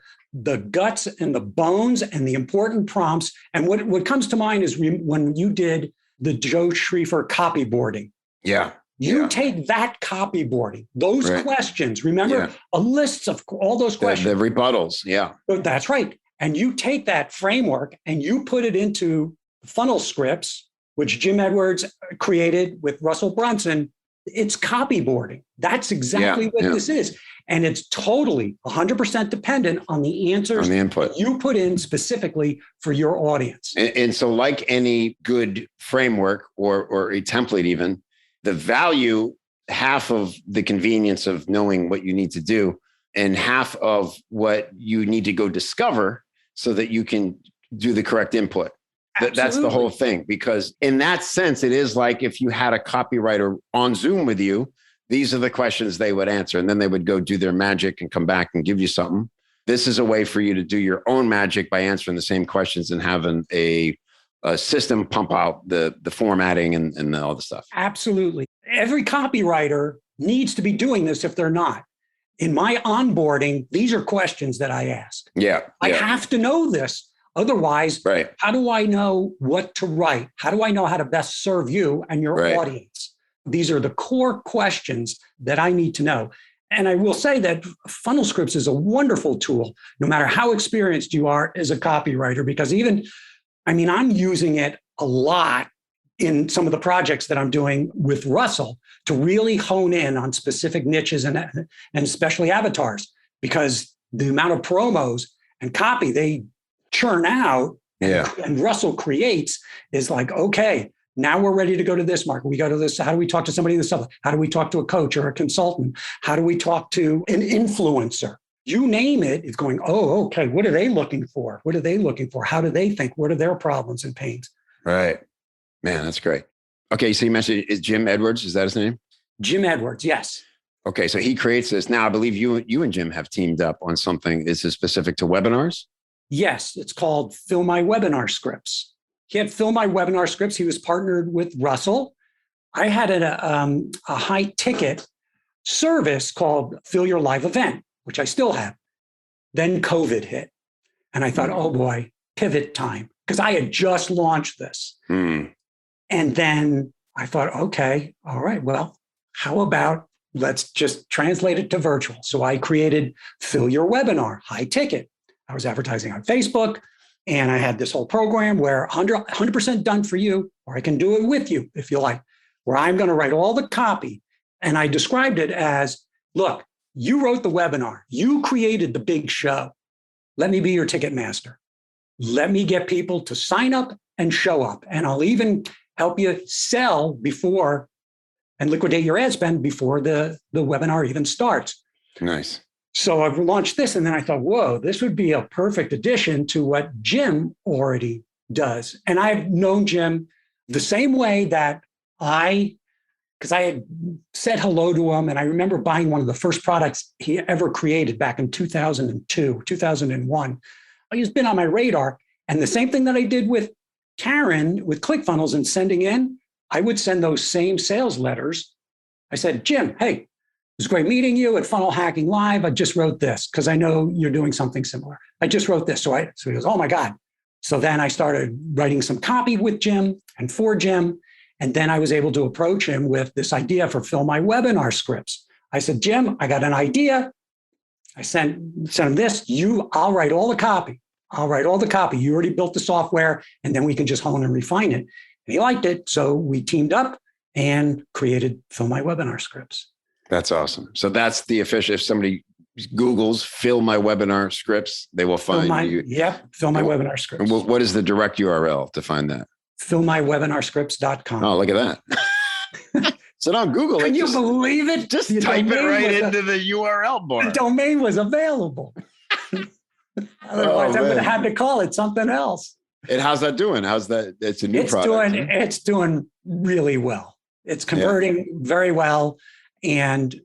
guts and the bones and the important prompts. And what comes to mind is when you did the Joe Schriefer copyboarding. Yeah. You take that copyboarding, those questions, remember a list of all those questions. The rebuttals. Yeah. That's right. And you take that framework and you put it into Funnel Scripts, which Jim Edwards created with Russell Brunson. It's copyboarding. That's exactly what this is. And it's totally 100% dependent on the answers, on the input you put in specifically for your audience. And so like any good framework or a template even, the value, half of the convenience of knowing what you need to do and half of what you need to go discover so that you can do the correct input. That's the whole thing, because in that sense, it is like if you had a copywriter on Zoom with you, these are the questions they would answer. And then they would go do their magic and come back and give you something. This is a way for you to do your own magic by answering the same questions and having a system pump out the formatting and all the stuff. Absolutely. Every copywriter needs to be doing this if they're not. In my onboarding, these are questions that I ask. I have to know this. Otherwise, how do I know what to write? How do I know how to best serve you and your audience? These are the core questions that I need to know. And I will say that Funnel Scripts is a wonderful tool, no matter how experienced you are as a copywriter, because I'm using it a lot in some of the projects that I'm doing with Russell to really hone in on specific niches and especially avatars, because the amount of promos and copy they churn out and Russell creates is like, okay, now we're ready to go to this market. We go to this. How do we talk to somebody in the sub? How do we talk to a coach or a consultant? How do we talk to an influencer? You name it, it's going, oh, okay, what are they looking for? What are they looking for? How do they think? What are their problems and pains? Right. Man, that's great. Okay, so you mentioned, is Jim Edwards, is that his name? Jim Edwards, yes. Okay, so he creates this. Now, I believe you and Jim have teamed up on something. Is this specific to webinars? Yes, it's called Fill My Webinar Scripts. He had Fill My Webinar Scripts. He was partnered with Russell. I had a high ticket service called Fill Your Live Event, which I still have. Then COVID hit. And I thought, oh boy, pivot time. Because I had just launched this. And then I thought, okay, all right, well, how about let's just translate it to virtual. So I created Fill Your Webinar, high ticket. I was advertising on Facebook, and I had this whole program where 100% done for you, or I can do it with you if you like, where I'm going to write all the copy. And I described it as, look, you wrote the webinar. You created the big show. Let me be your ticket master. Let me get people to sign up and show up. And I'll even help you sell before and liquidate your ad spend before the webinar even starts. Nice. So I've launched this, and then I thought, whoa, this would be a perfect addition to what Jim already does. And I've known Jim the same way that because I had said hello to him, and I remember buying one of the first products he ever created back in 2002, 2001. He's been on my radar. And the same thing that I did with Karen with ClickFunnels and sending in, I would send those same sales letters. I said, Jim, hey, it was great meeting you at Funnel Hacking Live. I just wrote this because I know you're doing something similar. I just wrote this. So he goes, oh my God. So then I started writing some copy with Jim and for Jim. And then I was able to approach him with this idea for Fill My Webinar Scripts. I said, Jim, I got an idea. I sent him this. I'll write all the copy. I'll write all the copy. You already built the software, and then we can just hone and refine it. And he liked it. So we teamed up and created Fill My Webinar Scripts. That's awesome. So that's the official, if somebody Googles Fill My Webinar Scripts, they will find you. Yep, Fill My Webinar Scripts. And what is the direct URL to find that? FillMyWebinarScripts.com. Oh, look at that. So now Google it. Can you believe it? Just type it right into the URL bar. The domain was available. Otherwise, I would have had to call it something else. And how's that doing? How's that? It's a new product. It's doing really well. It's converting very well. And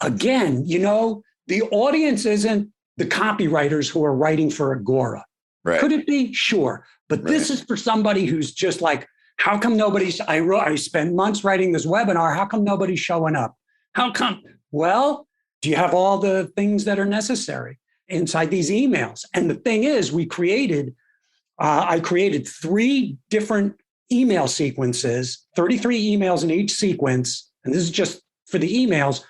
again, the audience isn't the copywriters who are writing for Agora. Right. Could it be? Sure. But this is for somebody who's just like, how come nobody's, I spent months writing this webinar. How come nobody's showing up? How come? Well, do you have all the things that are necessary inside these emails? And the thing is, I created 3 different email sequences, 33 emails in each sequence. And this is just for the emails,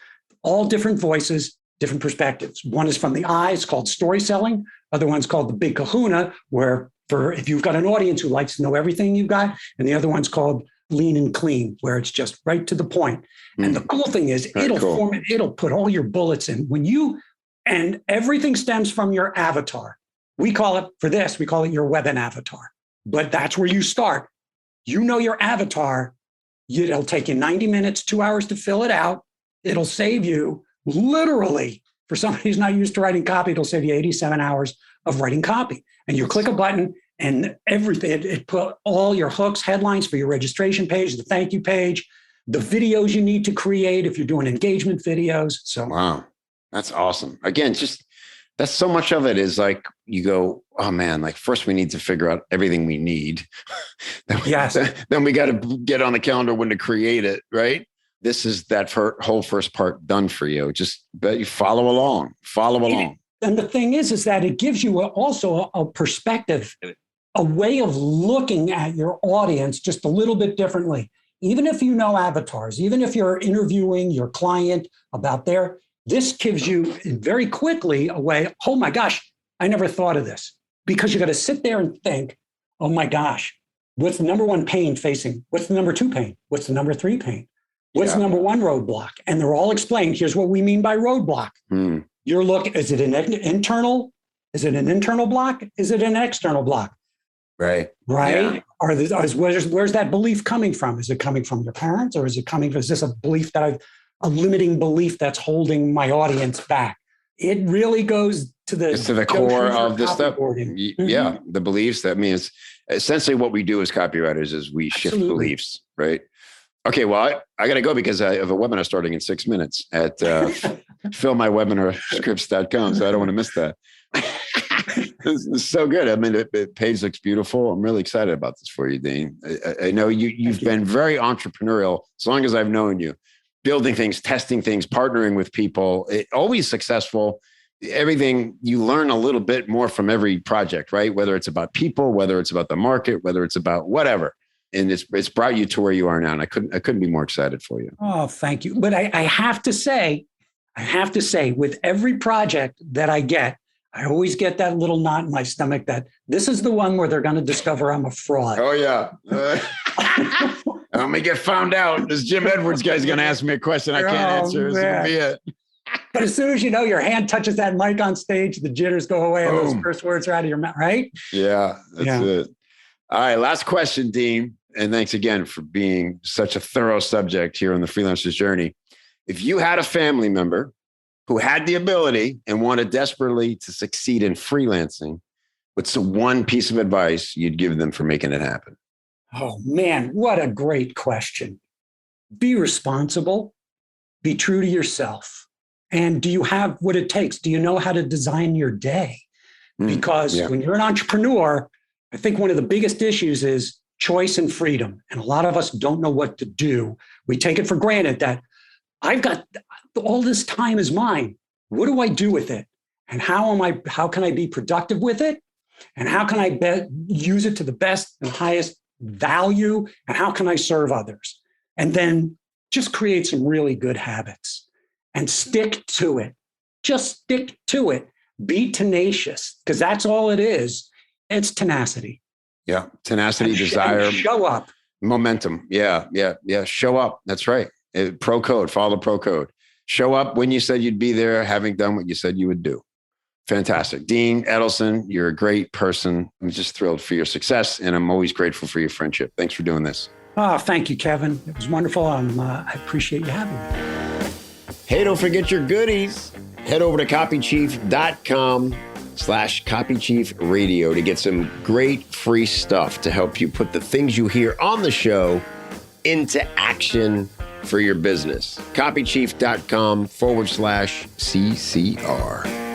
all different voices, different perspectives. One is from the eyes, called story selling. Other one's called the big kahuna, where if you've got an audience who likes to know everything you've got. And the other one's called lean and clean, where it's just right to the point. And the cool thing is it'll put all your bullets in and everything stems from your avatar. We call it your web and avatar, but that's where you start. Your avatar, it'll take you 90 minutes, 2 hours to fill it out. It'll save you literally, for somebody who's not used to writing copy, it'll save you 87 hours of writing copy. And you click a button and everything, it put all your hooks, headlines for your registration page, the thank you page, the videos you need to create if you're doing engagement videos. So, wow, that's awesome. Again, that's so much of it is like you go, oh man, like first we need to figure out everything we need. Then we got to get on the calendar when to create it, right? This is that whole first part done for you. Just you follow along. And the thing is that it gives you also a perspective, a way of looking at your audience just a little bit differently. Even if you know avatars, even if you're interviewing your client about this gives you very quickly a way, oh my gosh, I never thought of this. Because you got to sit there and think, oh my gosh, What's the number one pain facing? What's the number two pain? What's the number three pain? What's the number one roadblock? And they're all explained. Here's what we mean by roadblock. You're looking, is it an internal? Is it an internal block? Is it an external block? Right. Yeah. Where's that belief coming from? Is it coming from your parents, or is this a belief a limiting belief that's holding my audience back? It really goes to the core of this stuff. Yeah. The beliefs. That means essentially what we do as copywriters is we shift beliefs, right? Okay, well, I got to go because I have a webinar starting in 6 minutes at fillmywebinarscripts.com. So I don't want to miss that. This is so good. I mean, the page looks beautiful. I'm really excited about this for you, Dean. I know you've been very entrepreneurial as long as I've known you, building things, testing things, partnering with people, always successful. Everything, you learn a little bit more from every project, right? Whether it's about people, whether it's about the market, whether it's about whatever. And it's brought you to where you are now. And I couldn't be more excited for you. Oh, thank you. But I have to say, with every project that I get, I always get that little knot in my stomach that this is the one where they're going to discover I'm a fraud. Oh, yeah. I'm going to get found out. This Jim Edwards guy's going to ask me a question I can't answer. This is going to be it. But as soon as you know your hand touches that mic on stage, the jitters go away and those first words are out of your mouth, right? Yeah, that's it. All right, last question, Dean. And thanks again for being such a thorough subject here on the Freelancer's Journey. If you had a family member who had the ability and wanted desperately to succeed in freelancing, what's the one piece of advice you'd give them for making it happen? Oh, man, what a great question. Be responsible. Be true to yourself. And do you have what it takes? Do you know how to design your day? Because when you're an entrepreneur, I think one of the biggest issues is choice and freedom. And a lot of us don't know what to do. We take it for granted that I've got all this time is mine. What do I do with it? And how can I be productive with it? And how can I use it to the best and highest value? And how can I serve others? And then just create some really good habits and stick to it. Just stick to it. Be tenacious, because that's all it is. It's tenacity. Yeah. Tenacity, desire. Show up. Momentum. Yeah. Show up. That's right. Pro code. Follow the pro code. Show up when you said you'd be there, having done what you said you would do. Fantastic. Dean Edelson, you're a great person. I'm just thrilled for your success, and I'm always grateful for your friendship. Thanks for doing this. Oh, thank you, Kevin. It was wonderful. I appreciate you having me. Hey, don't forget your goodies. Head over to copychief.com/copychiefradio to get some great free stuff to help you put the things you hear on the show into action for your business. Copychief.com/CCR.